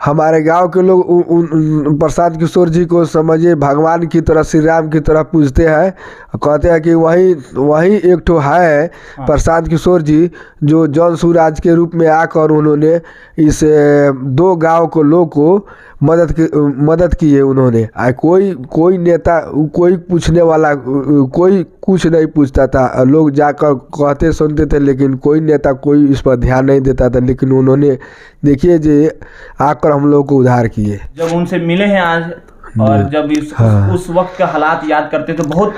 हमारे गांव के लोग प्रशांत किशोर जी को समझिए भगवान की तरह, श्री राम की तरह पूजते हैं। कहते हैं कि वही एक ठो है प्रशांत किशोर जी जो जौन सूराज के रूप में आकर उन्होंने इस 2 गांव को लोग को मदद की है उन्होंने। कोई नेता, कोई पूछने वाला, कोई कुछ नहीं पूछता था। लोग जाकर कहते सुनते थे, लेकिन कोई नेता कोई इस पर ध्यान नहीं देता था। लेकिन उन्होंने देखिए जी आकर हम लोग को उद्धार किए। जब उनसे मिले हैं आज, और जब उस वक्त का हालात याद करते तो बहुत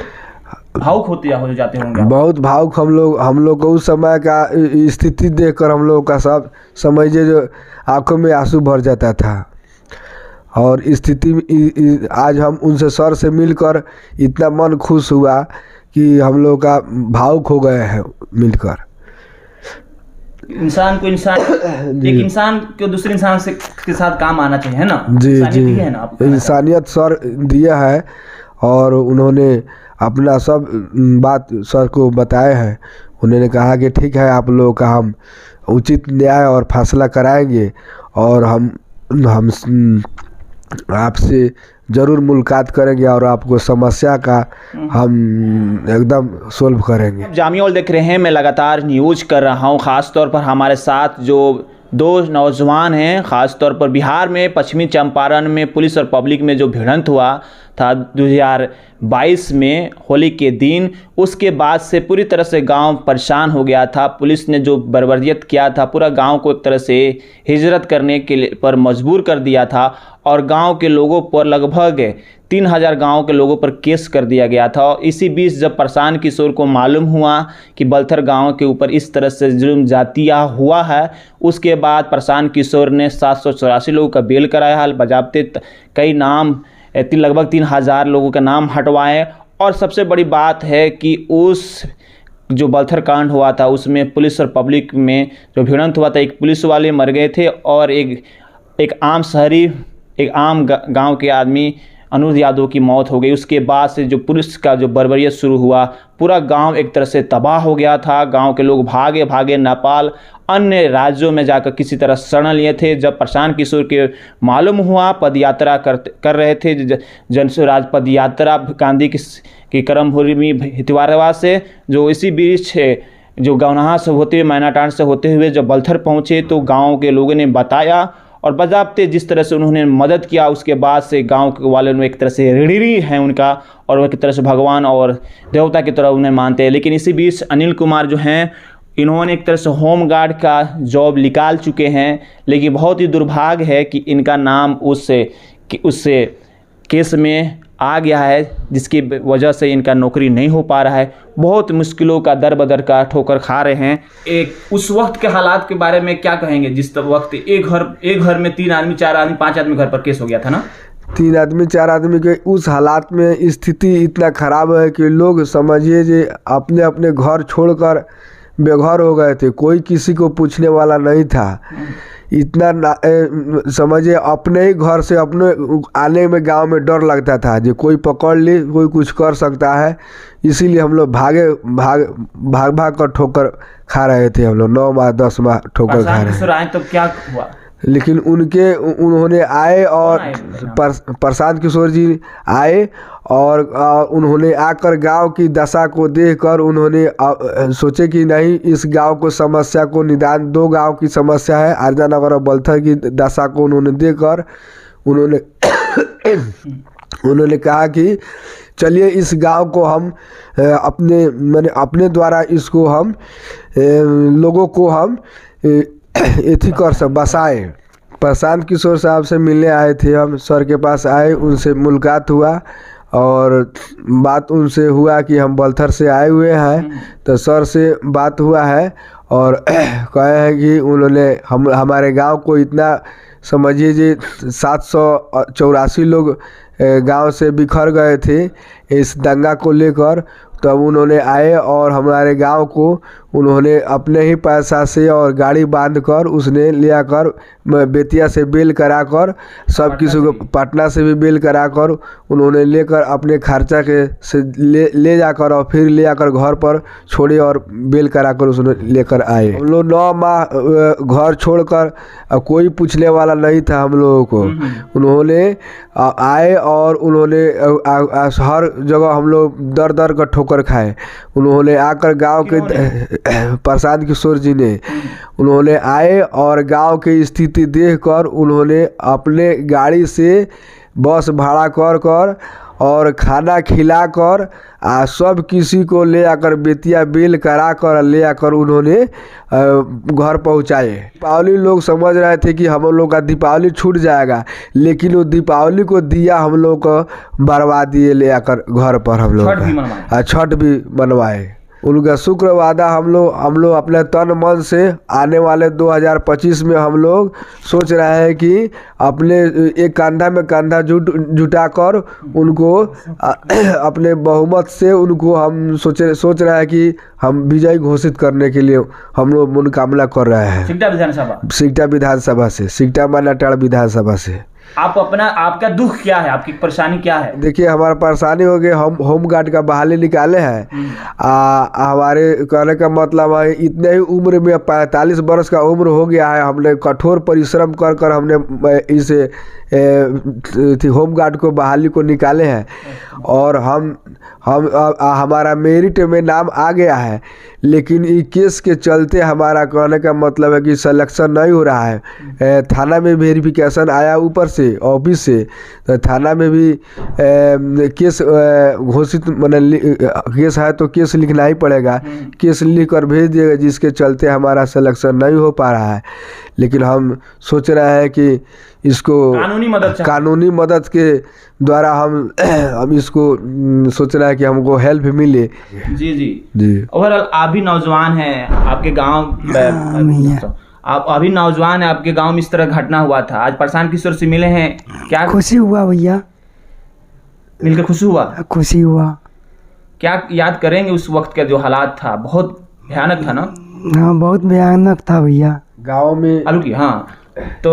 भावुक हो जाते होंगे। बहुत भावुक हम लोग को उस समय का स्थिति देखकर हम लोग का सब समझिए जो आंखों में आंसू भर जाता था। और स्थिति आज हम उनसे सर से मिलकर इतना मन खुश हुआ कि हम लोग का भावुक हो गए हैं मिलकर। इंसान को एक इंसान को दूसरे इंसान के साथ काम आना चाहिए, है ना? जी जी, है ना, इंसानियत सर दिया है। और उन्होंने अपना सब बात सर को बताए हैं। उन्होंने कहा कि ठीक है, आप लोगों का हम उचित न्याय और फैसला कराएंगे और हम आपसे ज़रूर मुलाकात करेंगे और आपको समस्या का हम एकदम सोल्व करेंगे। जामिया देख रहे हैं, मैं लगातार न्यूज़ कर रहा हूं। ख़ास तौर पर हमारे साथ जो 2 नौजवान हैं, ख़ास तौर पर बिहार में पश्चिमी चंपारण में पुलिस और पब्लिक में जो भिड़ंत हुआ था 2022 में होली के दिन, उसके बाद से पूरी तरह से गांव परेशान हो गया था। पुलिस ने जो बर्बरियत किया था, पूरा गांव को एक तरह से हिजरत करने के लिए पर मजबूर कर दिया था। और गांव के लोगों पर लगभग 3000 गांव के लोगों पर केस कर दिया गया था। और इसी बीच जब प्रशांत किशोर को मालूम हुआ कि बलथर गांव के ऊपर इस तरह से जुर्म जातिया हुआ है, उसके बाद प्रशांत किशोर ने 784 लोगों का बेल कराया है। बजाबते कई नाम, लगभग 3000 लोगों का नाम हटवाए। और सबसे बड़ी बात है कि उस जो बलथर कांड हुआ था उसमें पुलिस और पब्लिक में जो भिड़ंत हुआ था, एक पुलिस वाले मर गए थे और एक आम शहरी, एक आम गांव के आदमी अनुज यादव की मौत हो गई। उसके बाद से जो पुलिस का जो बर्बरियत शुरू हुआ, पूरा गांव एक तरह से तबाह हो गया था। गांव के लोग भागे नेपाल, अन्य राज्यों में जाकर किसी तरह शरण लिए थे। जब प्रशांत किशोर के मालूम हुआ, पदयात्रा कर रहे थे, जनस्वराज पदयात्रा गांधी की कर्मभूमि हितवारवा से, जो इसी बीच जो गौनाहा से होते हुए, मैनाटांड से होते हुए जब बलथर पहुँचे तो गाँव के लोगों ने बताया और बजाबते जिस तरह से उन्होंने मदद किया, उसके बाद से गांव के वाले में एक तरह से ऋणी हैं उनका, और वह एक तरह से भगवान और देवता की तरह उन्हें मानते हैं। लेकिन इसी बीच अनिल कुमार जो हैं, इन्होंने एक तरह से होम गार्ड का जॉब निकाल चुके हैं। लेकिन बहुत ही दुर्भाग्य है कि इनका नाम उससे केस में आ गया है, जिसकी वजह से इनका नौकरी नहीं हो पा रहा है। बहुत मुश्किलों का दर बदर का ठोकर खा रहे हैं। उस वक्त के हालात के बारे में क्या कहेंगे, जिस वक्त एक घर में 3 आदमी 4 आदमी 5 आदमी घर पर केस हो गया था ना? 3 आदमी 4 आदमी के उस हालात में स्थिति इतना ख़राब है कि लोग समझिए जी अपने अपने घर छोड़कर बेघर हो गए थे। कोई किसी को पूछने वाला नहीं था। इतना समझिए अपने ही घर से अपने आने में गांव में डर लगता था जो कोई पकड़ ले, कोई कुछ कर सकता है। इसीलिए हम लोग भाग कर ठोकर खा रहे थे। हम लोग 9 माह 10 माह ठोकर खा रहे थे। तो क्या हुआ? लेकिन उन्होंने आए और प्रशांत किशोर जी आए और उन्होंने आकर गांव की दशा को देखकर उन्होंने सोचे कि नहीं, इस गांव को समस्या को निदान, 2 गांव की समस्या है, आरजा नगर और बलथर की दशा को उन्होंने देखकर उन्होंने कहा कि चलिए इस गांव को हम अपने द्वारा इसको हम लोगों को हम एथी कर सब बसाए। प्रशांत किशोर साहब से मिलने आए थे हम, सर के पास आए, उनसे मुलाकात हुआ और बात उनसे हुआ कि हम बलथर से आए हुए हैं। तो सर से बात हुआ है और कहे हैं कि उन्होंने हमारे गांव को इतना समझिए जी 784 लोग गांव से बिखर गए थे इस दंगा को लेकर। तब उन्होंने आए और हमारे गांव को उन्होंने अपने ही पैसा से और गाड़ी बांध कर उसने ले आकर बेतिया से बेल करा कर सब किसी को पटना से भी बेल करा कर उन्होंने लेकर अपने खर्चा के से ले जाकर और फिर ले आकर घर पर छोड़े और बेल करा कर उसने लेकर आए। हम लोग 9 माह घर छोड़कर कोई पूछने वाला नहीं था हम लोगों को। उन्होंने आए और उन्होंने हर जगह हम लोग दर दर का ठोकर खाए। उन्होंने आकर गांव के प्रशांत किशोर जी ने उन्होंने आए और गांव की स्थिति देखकर उन्होंने अपने गाड़ी से बस भाड़ा कर और खाना खिलाकर सब किसी को ले आकर बेतिया बेल करा कर ले आकर उन्होंने घर पहुंचाए। दीपावली लोग समझ रहे थे कि हम लोग का दीपावली छूट जाएगा, लेकिन वो दीपावली को दिया हम लोग को बर्बाद दिए ले आकर घर पर हम लोग छठ भी बनवाए। उनका शुक्रवादा हम लोग अपने तन मन से आने वाले 2025 में हम लोग सोच रहे हैं कि अपने एक कंधा में कंधा जुटाकर उनको अपने बहुमत से उनको हम सोच रहे हैं कि हम विजयी घोषित करने के लिए हम लोग मनोकामना कर रहे हैं। सिकटा विधानसभा से, सिकटा मानाटाड़ विधानसभा से। आपका दुख क्या है, आपकी परेशानी क्या है? देखिए हमारा परेशानी हो गई, हम होमगार्ड का बहाली निकाले हैं। हमारे कहने का मतलब है इतने ही उम्र में 45 वर्ष का उम्र हो गया है, हमने कठोर परिश्रम कर हमने इसे होमगार्ड को बहाली को निकाले हैं और हम हमारा मेरिट में नाम आ गया है, लेकिन इस केस के चलते हमारा कहने का मतलब है कि सिलेक्शन नहीं हो रहा है। थाना में वेरिफिकेशन आया ऊपर से ऑफिस से, तो थाना में भी केस घोषित केस है तो केस लिखना ही पड़ेगा, केस लिख कर भेज दिएगा, जिसके चलते हमारा सिलेक्शन नहीं हो पा रहा है। लेकिन हम सोच रहे हैं कि इसको कानूनी मदद के द्वारा हम इसको सोच रहे हैं कि हमको हेल्प मिले। जी ओवरऑल आप भी नौजवान हैं, आपके गांव आप अभी नौजवान है, आपके गांव में इस तरह घटना हुआ था, आज प्रशांत किशोर से मिले हैं, क्या खुशी हुआ भैया? मिलकर खुशी हुआ? क्या याद करेंगे उस वक्त का जो हालात था? बहुत भयानक था ना? हाँ बहुत भयानक था भैया गाँव में। हाँ तो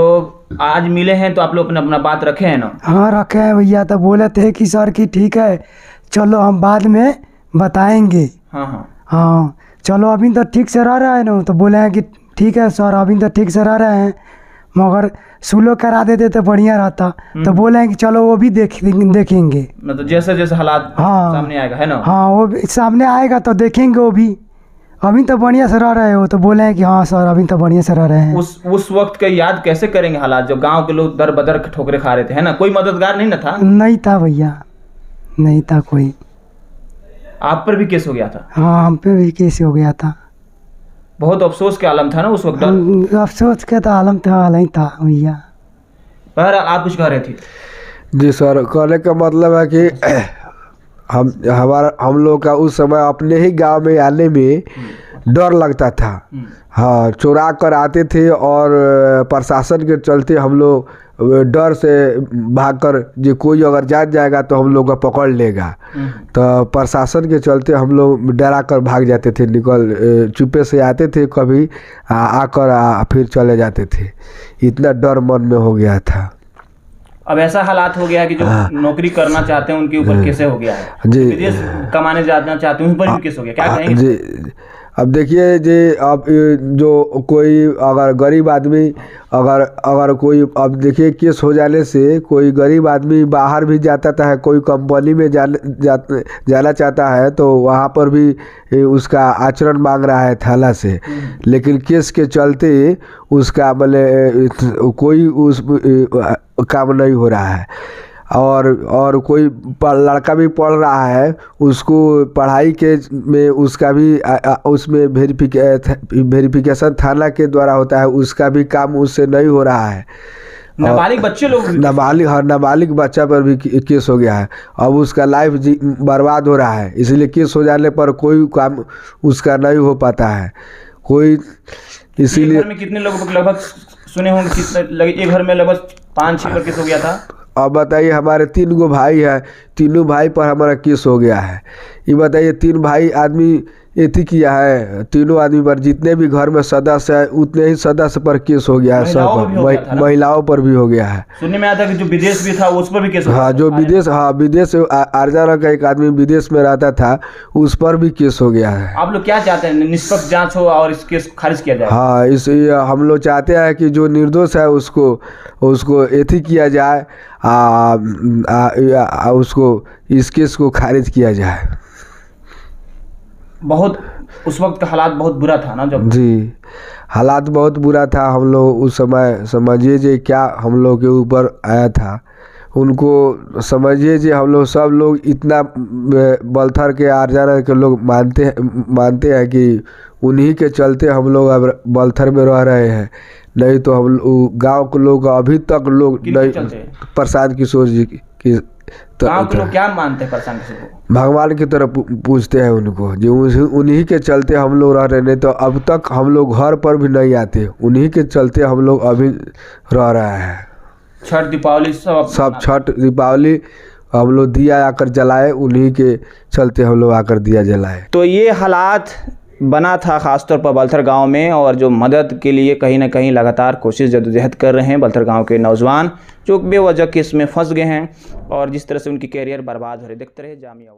आज मिले हैं तो आप लोग अपना बात रखे हैं ना? हाँ रखे हैं भैया, तो बोले थे कि सर की ठीक है चलो हम बाद में बताएंगे। हाँ चलो अभी तो ठीक से रह रहे हैं ना, तो बोले हैं कि ठीक है सर अभी तो ठीक से रह रहे हैं, मगर सुलो करा देते तो बढ़िया रहता। तो बोले हैं कि चलो वो भी देखेंगे, मतलब जैसे जैसे हालात सामने आएगा है ना? हाँ वो सामने आएगा तो देखेंगे। वो भी अभी तो बढ़िया से रह रहे हो, तो बोले हैं कि हाँ सर अभी तो बढ़िया से रह रहे हैं। उस वक्त का याद कैसे करेंगे हालात, जो गांव के लोग दर बदर ठोकरे खा रहे थे, है ना? कोई मददगार नहीं ना था? नहीं था भैया, नहीं था कोई। आप पर भी केस हो गया था? हाँ हम पे भी केस हो गया था। बहुत अफसोस के आलम था ना उस वक्त? अफसोस के तो आलम था नहीं था भैया। बहरहाल आप कुछ कह रहे थे? जी सर, कहने का मतलब है कि हम लोग का उस समय अपने ही गांव में आने में डर लगता था। हाँ चुरा कर आते थे और प्रशासन के चलते हम लोग डर से भागकर जो कोई अगर जान जाएगा तो हम लोग को पकड़ लेगा, तो प्रशासन के चलते हम लोग डरा कर भाग जाते थे, चुपे से आते थे, कभी आकर फिर चले जाते थे। इतना डर मन में हो गया था। अब ऐसा हालात हो गया है कि जो नौकरी करना चाहते हैं उनके ऊपर केस हो गया है जी, विदेश कमाने जाना चाहते हैं उन पर भी केस हो गया, क्या कहेंगे जी? अब देखिए जी, अब जो कोई अगर गरीब आदमी अगर कोई, अब देखिए केस हो जाने से कोई गरीब आदमी बाहर भी जाता है, कोई कंपनी में जाना चाहता है तो वहाँ पर भी उसका आचरण मांग रहा है थाना से, लेकिन केस के चलते उसका मतलब कोई उस काम नहीं हो रहा है। और कोई लड़का भी पढ़ रहा है, उसको पढ़ाई के में उसका भी उसमें वेरिफिकेशन थाना के द्वारा होता है, उसका भी काम उससे नहीं हो रहा है। नाबालिग बच्चे लोग, नाबालिग बच्चा पर भी केस हो गया है। अब उसका लाइफ बर्बाद हो रहा है, इसलिए केस हो जाने पर कोई काम उसका नहीं हो पाता है कोई। इसीलिए कितने लोगों को लगभग सुने होंगे, कितने एक घर में लगभग 5-6 पर केस हो गया था? अब बताइए, हमारे 3 गो भाई है, तीनों भाई पर हमारा केस हो गया है। ये बताइए 3 भाई आदमी एथी किया है, तीनों आदमी पर, जितने भी घर में सदस्य है उतने ही सदस्य पर केस हो गया है, सब पर, महिलाओं पर भी हो गया है। सुनने में आया था कि जो विदेश भी था उस पर भी केस हो हाँ, जो विदेश, हाँ विदेश, आर्जाना का एक आदमी विदेश में रहता था, उस पर भी केस हो गया है। आप लोग क्या चाहते हैं, निष्पक्ष जांच हो और इस केस खारिज किया जाए? हाँ, इस हम लोग चाहते हैं कि जो निर्दोष है उसको एथी किया जाए, उसको इस केस को खारिज किया जाए। बहुत उस वक्त का हालात बहुत बुरा था ना जब? जी, हालात बहुत बुरा था। हम लोग उस समय समझिए जे क्या हम लोग के ऊपर आया था, उनको समझिए जे हम लोग सब लोग इतना बलथर के आर्जाना के लोग मानते हैं कि उन्हीं के चलते हम लोग अब बलथर में रह रहे हैं। नहीं तो हम गांव के लोग अभी तक लोग नहीं, प्रशांत किशोर जी की गांव के लोग क्या मानते हैं प्रशांत किशोर को? भगवान की तरफ पूछते हैं उनको, जो उन्हीं के चलते हम लोग रह रहे। नहीं तो अब तक हम लोग घर पर भी नहीं आते, उन्हीं के चलते हम लोग अभी रह रहे हैं। छठ दीपावली सब छठ दीपावली हम लोग दिया आकर जलाए, उन्हीं के चलते हम लोग आकर दिया जलाए। तो ये हालात बना था ख़ासतौर पर बलथर गांव में, और जो मदद के लिए कहीं ना कहीं लगातार कोशिश जद्दोजहद कर रहे हैं बलथर गांव के नौजवान, जो बेवजह केस में फंस गए हैं और जिस तरह से उनकी कैरियर बर्बाद हो रही। देखते रहे जामिया।